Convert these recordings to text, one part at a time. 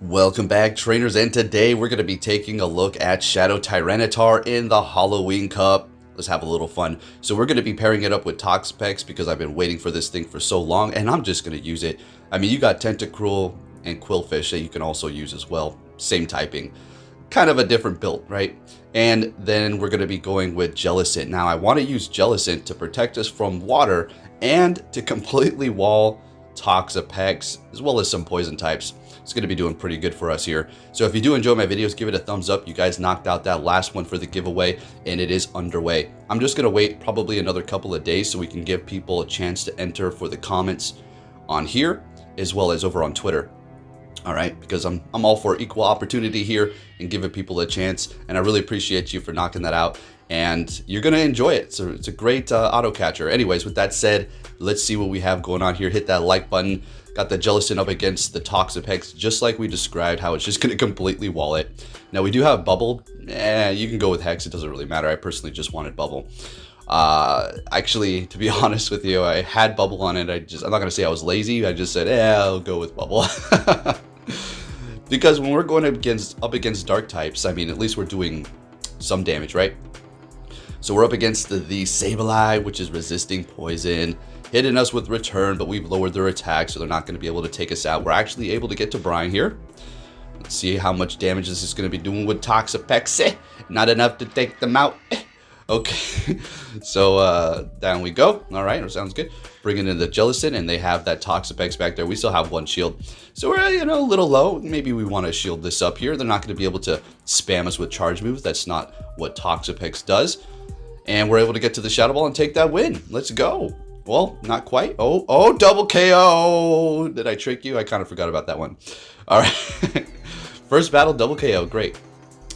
Welcome back, trainers, and today we're going to be taking a look at Shadow Tyranitar in the Halloween Cup. Let's have a little fun. So we're going to be pairing it up with Toxapex because I've been waiting for this thing for so long, and I'm just going to use it. I mean, you got Tentacruel and Quillfish that you can also use as well. Same typing. Kind of a different build, right? And then we're going to be going with Jellicent. Now, I want to use Jellicent to protect us from water and to completely wall Toxapex, as well as some poison types. It's going to be doing pretty good for us here. So if you do enjoy my videos, give it a thumbs up. You guys knocked out that last one for the giveaway, and it is underway. I'm just going to wait probably another couple of days so we can give people a chance to enter for the comments on here, as well as over on Twitter. All right, because I'm all for equal opportunity here and giving people a chance, and I really appreciate you for knocking that out, and you're gonna enjoy it. So it's a great auto catcher. Anyways, with that said, let's see what we have going on here. Hit that like button. Got the Jellicent up against the Toxapex, just like we described, how it's just gonna completely wall it. Now we do have Bubble. You can go with Hex, it doesn't really matter. I personally just wanted Bubble. Actually, to be honest with you, I had Bubble on it. I'm not gonna say I was lazy. I just said, I'll go with Bubble. Because when we're going up against dark types, I mean, at least we're doing some damage, right? So we're up against the Sableye, which is resisting poison, hitting us with return, but we've lowered their attack, so they're not going to be able to take us out. We're actually able to get to Brian here. Let's see how much damage this is going to be doing with Toxapex. Not enough to take them out. Okay, so down we go. All right, sounds good. Bringing in the Jellicent, and they have that Toxapex back there. We still have one shield, so we're a little low. Maybe we want to shield this up here. They're not going to be able to spam us with charge moves. That's not what Toxapex does. And we're able to get to the Shadow Ball and take that win. Let's go. Well, not quite. Oh, double KO. Did I trick you? I kind of forgot about that one. All right. First battle, double KO. Great.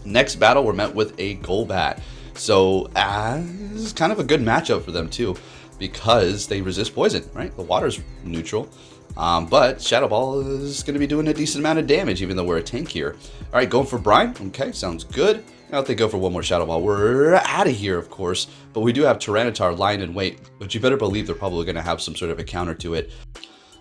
Next battle, we're met with a Golbat. So this is kind of a good matchup for them too, because they resist poison, right? The water's neutral, but Shadow Ball is going to be doing a decent amount of damage, even though we're a tank here. All right, going for Brian. Okay, sounds good. Now if they go for one more Shadow Ball, we're out of here, of course. But we do have Tyranitar lying in wait, but you better believe they're probably going to have some sort of a counter to it.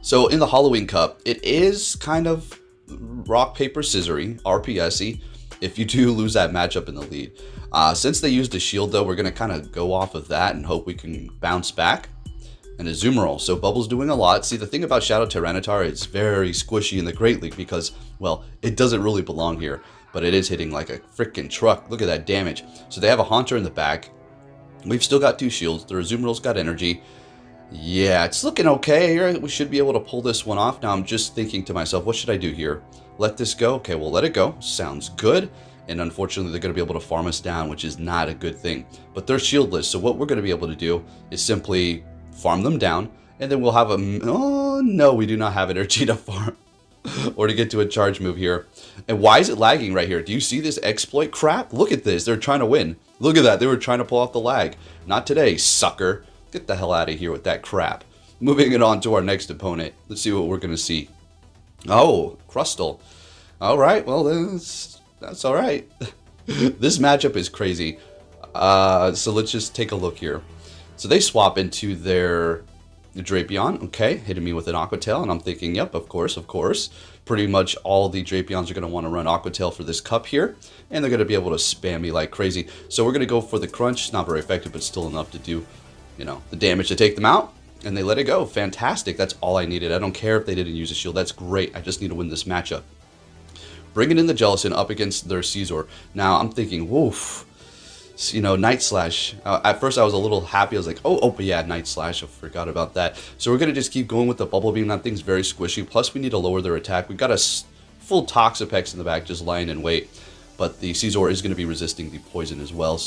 So in the Halloween Cup, it is kind of rock, paper, scissory, RPS-y, if you do lose that matchup in the lead. Since they used a shield, though, we're going to kind of go off of that and hope we can bounce back. And a Zoomerol. So Bubble's doing a lot. See, the thing about Shadow Tyranitar, it's very squishy in the Great League because, well, it doesn't really belong here. But it is hitting like a freaking truck. Look at that damage. So they have a Haunter in the back. We've still got two shields. Their Zoomerol's got energy. Yeah, it's looking okay here. We should be able to pull this one off. Now I'm just thinking to myself, what should I do here? Let this go? Okay, we'll let it go. Sounds good. And unfortunately, they're going to be able to farm us down, which is not a good thing. But they're shieldless, so what we're going to be able to do is simply farm them down, and then we'll have a... Oh, no, we do not have energy to farm or to get to a charge move here. And why is it lagging right here? Do you see this exploit crap? Look at this. They're trying to win. Look at that. They were trying to pull off the lag. Not today, sucker. Get the hell out of here with that crap. Moving it on to our next opponent. Let's see what we're going to see. Oh, Crustle. All right, well, that's all right. This matchup is crazy. So let's just take a look here. So they swap into their Drapion. Okay, hitting me with an Aqua Tail, and I'm thinking, yep, of course. Pretty much all the Drapions are going to want to run Aqua Tail for this cup here, and they're going to be able to spam me like crazy. So we're going to go for the Crunch. It's not very effective, but still enough to do, the damage to take them out. And they let it go. Fantastic. That's all I needed. I don't care if they didn't use a shield. That's great. I just need to win this matchup. Bringing in the Jellicent up against their Scizor. Now, I'm thinking, woof. Night Slash. At first, I was a little happy. I was like, but yeah, Night Slash. I forgot about that. So we're going to just keep going with the Bubble Beam. That thing's very squishy. Plus, we need to lower their attack. We've got a full Toxapex in the back just lying in wait. But the Scizor is going to be resisting the poison as well.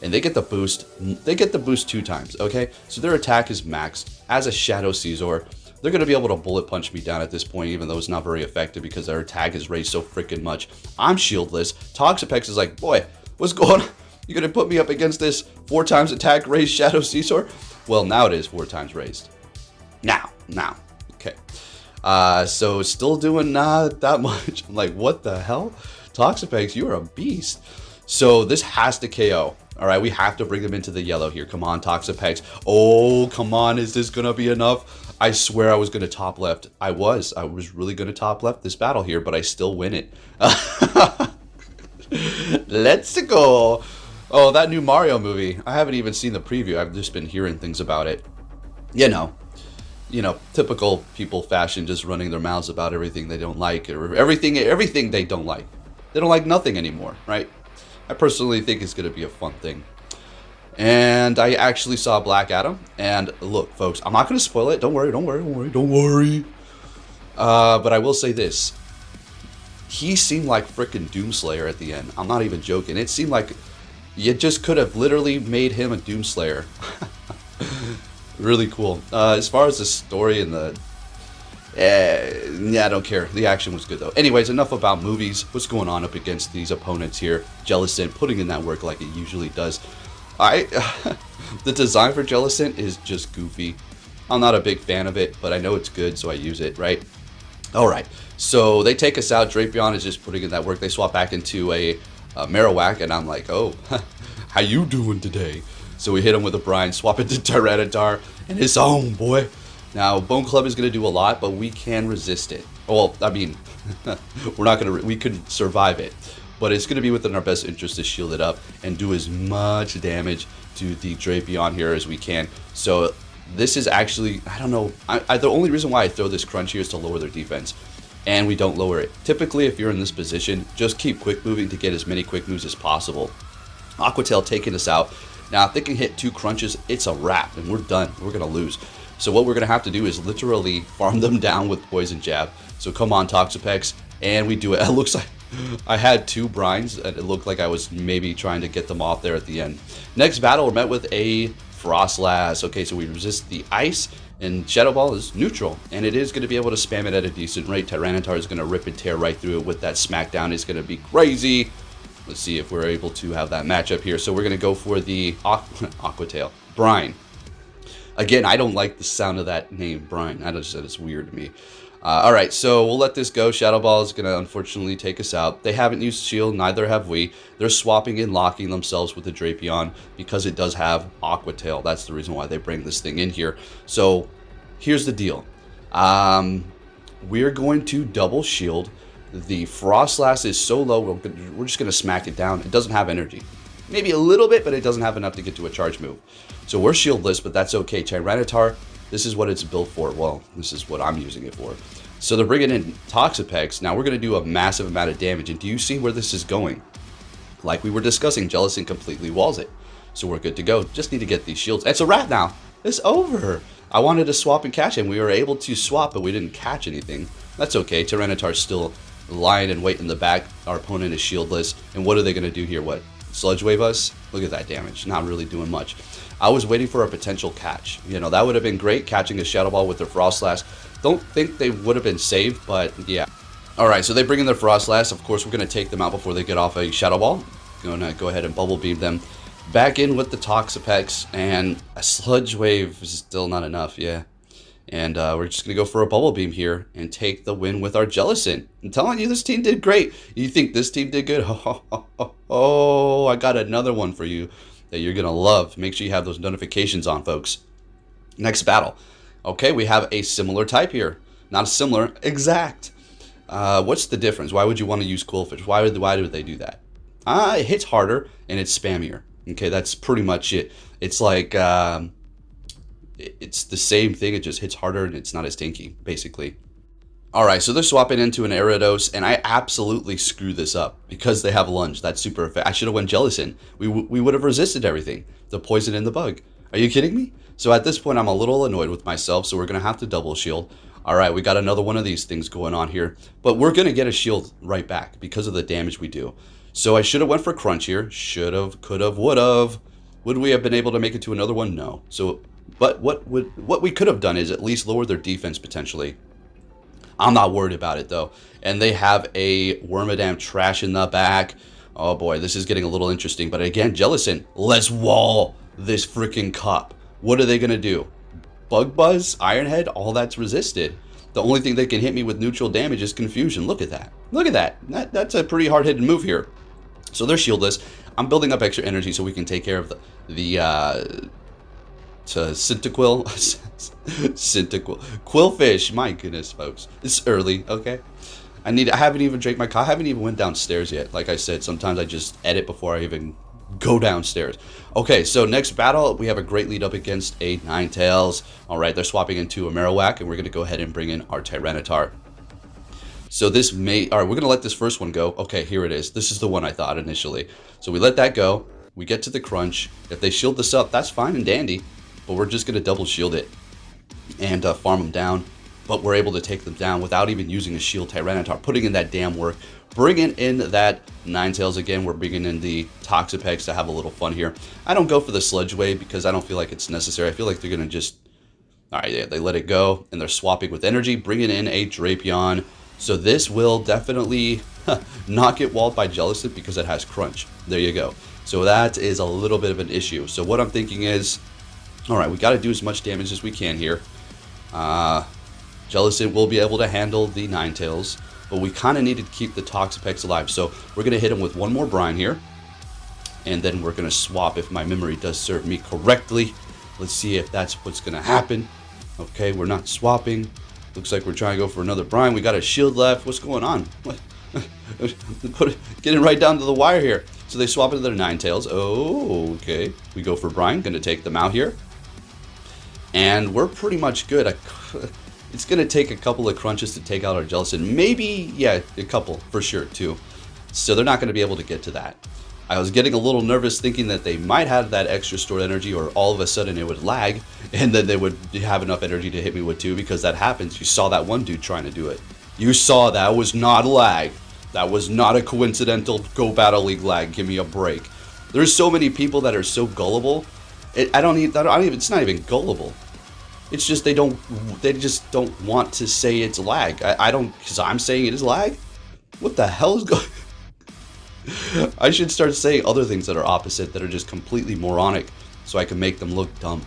And they get the boost. They get the boost 2 times, okay? So their attack is maxed. As a Shadow Scizor, they're going to be able to bullet punch me down at this point, even though it's not very effective because their attack is raised so freaking much. I'm shieldless. Toxapex is like, boy, what's going on? You're going to put me up against this 4 times attack raised Shadow Scizor? Well, now it is 4 times raised. Now. Okay. So still doing not that much. I'm like, what the hell? Toxapex, you are a beast. So this has to KO. All right, we have to bring them into the yellow here. Come on, Toxapex. Oh, come on. Is this going to be enough? I swear I was going to top left. I was really going to top left this battle here, but I still win it. Let's go. Oh, that new Mario movie. I haven't even seen the preview. I've just been hearing things about it. You know, typical people fashion, just running their mouths about everything they don't like, or everything they don't like. They don't like nothing anymore, right? I personally think it's going to be a fun thing. And I actually saw Black Adam. And look, folks, I'm not going to spoil it. Don't worry. But I will say this. He seemed like frickin' Doomslayer at the end. I'm not even joking. It seemed like you just could have literally made him a Doomslayer. Really cool. As far as the story and the... yeah, I don't care. The action was good, though. Anyways, enough about movies. What's going on up against these opponents here? Jellicent putting in that work like it usually does. The design for Jellicent is just goofy. I'm not a big fan of it, but I know it's good, so I use it, right? Alright, so they take us out. Drapion is just putting in that work. They swap back into a Marowak, and I'm like, oh, how you doing today? So we hit him with a Brine, swap into Tyranitar, and his own, boy. Now, Bone Club is going to do a lot, but we can resist it. Well, I mean, we could survive it. But it's going to be within our best interest to shield it up and do as much damage to the Drapion here as we can. So this is actually, I don't know, the only reason why I throw this crunch here is to lower their defense. And we don't lower it. Typically, if you're in this position, just keep quick moving to get as many quick moves as possible. Aqua Tail taking us out. Now, if they can hit 2 crunches, it's a wrap, and we're done. We're going to lose. So what we're going to have to do is literally farm them down with Poison Jab. So come on, Toxapex, and we do it. It looks like I had 2 brines, and it looked like I was maybe trying to get them off there at the end. Next battle, we're met with a Frostlass. Okay, so we resist the ice, and Shadow Ball is neutral, and it is going to be able to spam it at a decent rate. Tyranitar is going to rip and tear right through it with that smackdown. It's going to be crazy. Let's see if we're able to have that matchup here. So we're going to go for the Aqua Tail. Brine. Again, I don't like the sound of that name, Brine. I just said it's weird to me. Alright, so we'll let this go. Shadow Ball is going to unfortunately take us out. They haven't used Shield, neither have we. They're swapping and locking themselves with the Drapion because it does have Aqua Tail. That's the reason why they bring this thing in here. So, here's the deal. We're going to double shield. The Frostlass is so low, we're just going to smack it down. It doesn't have energy. Maybe a little bit, but it doesn't have enough to get to a charge move. So we're shieldless, but that's okay. Tyranitar, this is what it's built for. Well, this is what I'm using it for. So they're bringing in Toxapex. Now we're going to do a massive amount of damage. And do you see where this is going? Like we were discussing, Jellicent completely walls it. So we're good to go. Just need to get these shields. It's a rat now. It's over. I wanted to swap and catch him. We were able to swap, but we didn't catch anything. That's okay. Tyranitar's still lying in wait in the back. Our opponent is shieldless. And what are they going to do here? What? Sludge Wave us? Look at that damage. Not really doing much. I was waiting for a potential catch. You know, that would have been great, catching a Shadow Ball with their Frostlass. Don't think they would have been saved, but yeah. Alright, so they bring in their Frostlass. Of course, we're going to take them out before they get off a Shadow Ball. Going to go ahead and Bubble Beam them. Back in with the Toxapex, and a Sludge Wave is still not enough, yeah. And we're just going to go for a Bubble Beam here and take the win with our Jellicent. I'm telling you, this team did great. You think this team did good? Oh, I got another one for you that you're going to love. Make sure you have those notifications on, folks. Next battle. Okay, we have a similar type here. Not similar, exact. What's the difference? Why would you want to use Quillfish? Why would they do that? It hits harder and it's spammier. Okay, that's pretty much it. It's like... it's the same thing, it just hits harder and it's not as tanky, basically. Alright, so they're swapping into an Ariados, and I absolutely screw this up because they have Lunge. That's super effective. I should have went Jellicent. We would have resisted everything. The poison and the bug. Are you kidding me? So at this point, I'm a little annoyed with myself, so we're going to have to double shield. Alright, we got another one of these things going on here. But we're going to get a shield right back because of the damage we do. So I should have went for Crunch here. Should have, could have, would have. Would we have been able to make it to another one? No. So... But what we could have done is at least lower their defense potentially. I'm not worried about it though. And they have a Wormadam trash in the back. Oh boy, this is getting a little interesting. But again, Jellicent, let's wall this freaking cup. What are they going to do? Bug Buzz, Iron Head, all that's resisted. The only thing they can hit me with neutral damage is Confusion. Look at that. Look at that. That's a pretty hard-hitting move here. So they're shieldless. I'm building up extra energy so we can take care of the Cyndaquil. Cyndaquil. Quillfish. My goodness, folks. It's early, okay? I haven't even drank my coffee. I haven't even went downstairs yet. Like I said, sometimes I just edit before I even go downstairs. Okay, so next battle, we have a great lead up against a Ninetales. All right, they're swapping into a Marowak, and we're going to go ahead and bring in our Tyranitar. So this may... All right, we're going to let this first one go. Okay, here it is. This is the one I thought initially. So we let that go. We get to the crunch. If they shield this up, that's fine and dandy. But we're just going to double shield it and farm them down. But we're able to take them down without even using a shield Tyranitar, putting in that damn work. Bringing in that Ninetales again. We're bringing in the Toxapex to have a little fun here. I don't go for the Sludge Wave because I don't feel like it's necessary. I feel like they're going to just... Alright, yeah, they let it go, and they're swapping with energy, bringing in a Drapion. So this will definitely not get walled by Jellicent because it has Crunch. There you go. So that is a little bit of an issue. So what I'm thinking is... Alright, we got to do as much damage as we can here. Jellicent will be able to handle the Ninetales, but we kind of need to keep the Toxapex alive. So we're going to hit him with one more Brine here, and then we're going to swap if my memory does serve me correctly. Let's see if that's what's going to happen. Okay, we're not swapping. Looks like we're trying to go for another Brine. We got a shield left. What's going on? What? Getting right down to the wire here. So they swap into their Ninetales. Oh, okay. We go for Brine. Going to take them out here. And we're pretty much good. It's going to take a couple of crunches to take out our Jellicent. Maybe, yeah, a couple for sure, too. So they're not going to be able to get to that. I was getting a little nervous thinking that they might have that extra stored energy, or all of a sudden it would lag, and then they would have enough energy to hit me with too, because that happens. You saw that one dude trying to do it. You saw that was not lag. That was not a coincidental Go Battle League lag. Give me a break. There's so many people that are so gullible. It's not even gullible. It's just they just don't want to say it's lag. Because I'm saying it is lag? What the hell is going... I should start saying other things that are opposite, that are just completely moronic, so I can make them look dumb.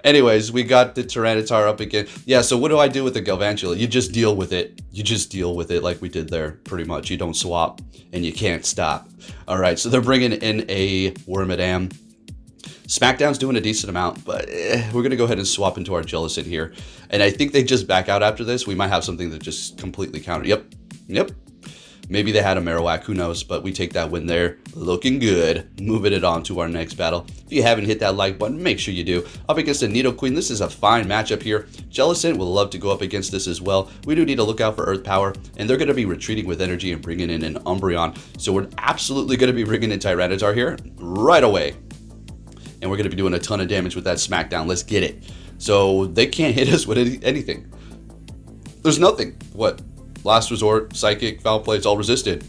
Anyways, we got the Tyranitar up again. Yeah, so what do I do with the Galvantula? You just deal with it. You just deal with it like we did there, pretty much. You don't swap, and you can't stop. Alright, so they're bringing in a Wormadam. SmackDown's doing a decent amount, but we're going to go ahead and swap into our Jellicent here. And I think they just back out after this. We might have something that just completely counter. Yep. Maybe they had a Marowak, who knows, but we take that win there. Looking good. Moving it on to our next battle. If you haven't hit that like button, make sure you do. Up against a Nidoqueen, this is a fine matchup here. Jellicent will love to go up against this as well. We do need to look out for Earth Power, and they're going to be retreating with energy and bringing in an Umbreon. So we're absolutely going to be bringing in Tyranitar here right away. And we're going to be doing a ton of damage with that Smackdown. Let's get it. So they can't hit us with anything. There's nothing. What? Last Resort, Psychic, Foul Play, it's all resisted.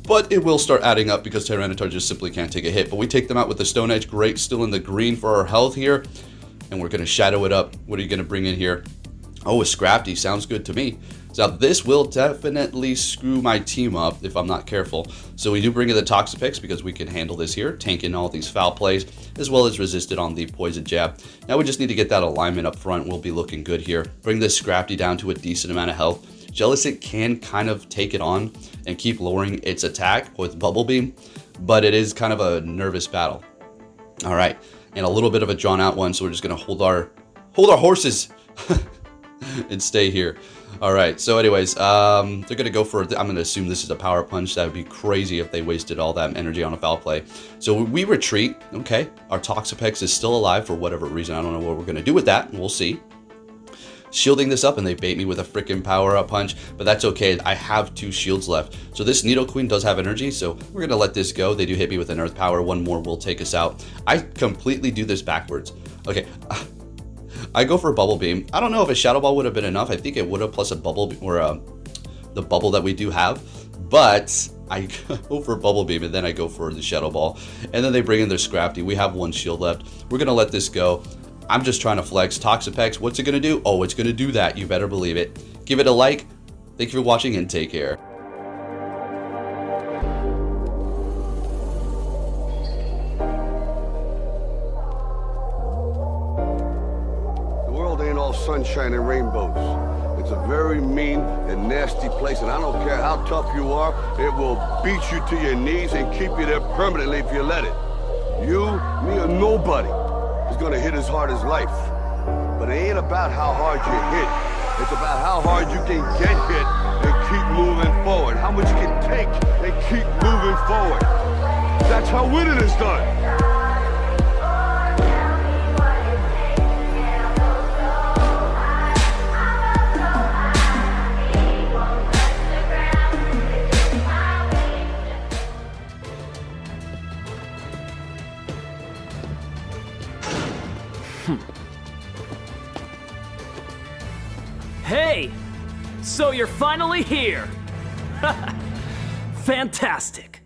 But it will start adding up because Tyranitar just simply can't take a hit. But we take them out with the Stone Edge. Great, still in the green for our health here. And we're going to shadow it up. What are you going to bring in here? Oh, a Scrafty. Sounds good to me. So this will definitely screw my team up if I'm not careful. So we do bring in the Toxapex because we can handle this here, tanking all these foul plays, as well as resist it on the Poison Jab. Now we just need to get that alignment up front. We'll be looking good here. Bring this Scrafty down to a decent amount of health. Jellicent can kind of take it on and keep lowering its attack with Bubble Beam, but it is kind of a nervous battle. All right, and a little bit of a drawn out one, so we're just gonna hold our horses and stay here. All right, so anyways, they're gonna go for, I'm gonna assume this is a Power Punch. That would be crazy if they wasted all that energy on a foul play. So we retreat. Okay, our Toxapex is still alive for whatever reason. I don't know what we're gonna do with that. We'll see. Shielding this up, and they bait me with a freaking power-up punch, but that's okay. I have 2 shields left. So this Nidoqueen does have energy, so we're going to let this go. They do hit me with an Earth Power. One more will take us out. I completely do this backwards. Okay, I go for a Bubble Beam. I don't know if a Shadow Ball would have been enough. I think it would have, plus a Bubble, or the Bubble that we do have. But I go for Bubble Beam, and then I go for the Shadow Ball. And then they bring in their Scrafty. We have 1 shield left. We're going to let this go. I'm just trying to flex. Toxapex, what's it going to do? Oh, it's going to do that. You better believe it. Give it a like. Thank you for watching, and take care. The world ain't all sunshine and rainbows. It's a very mean and nasty place, and I don't care how tough you are, it will beat you to your knees and keep you there permanently if you let it. You, me, or nobody is gonna hit as hard as life. But it ain't about how hard you hit. It's about how hard you can get hit and keep moving forward. How much you can take and keep moving forward. That's how winning is done. Hey! So you're finally here! Fantastic!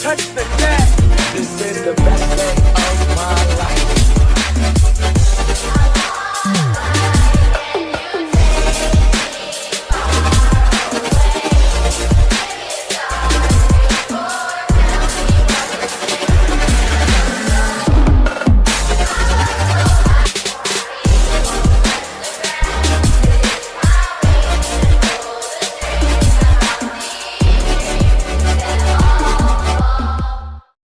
Touch the cat. This is the best day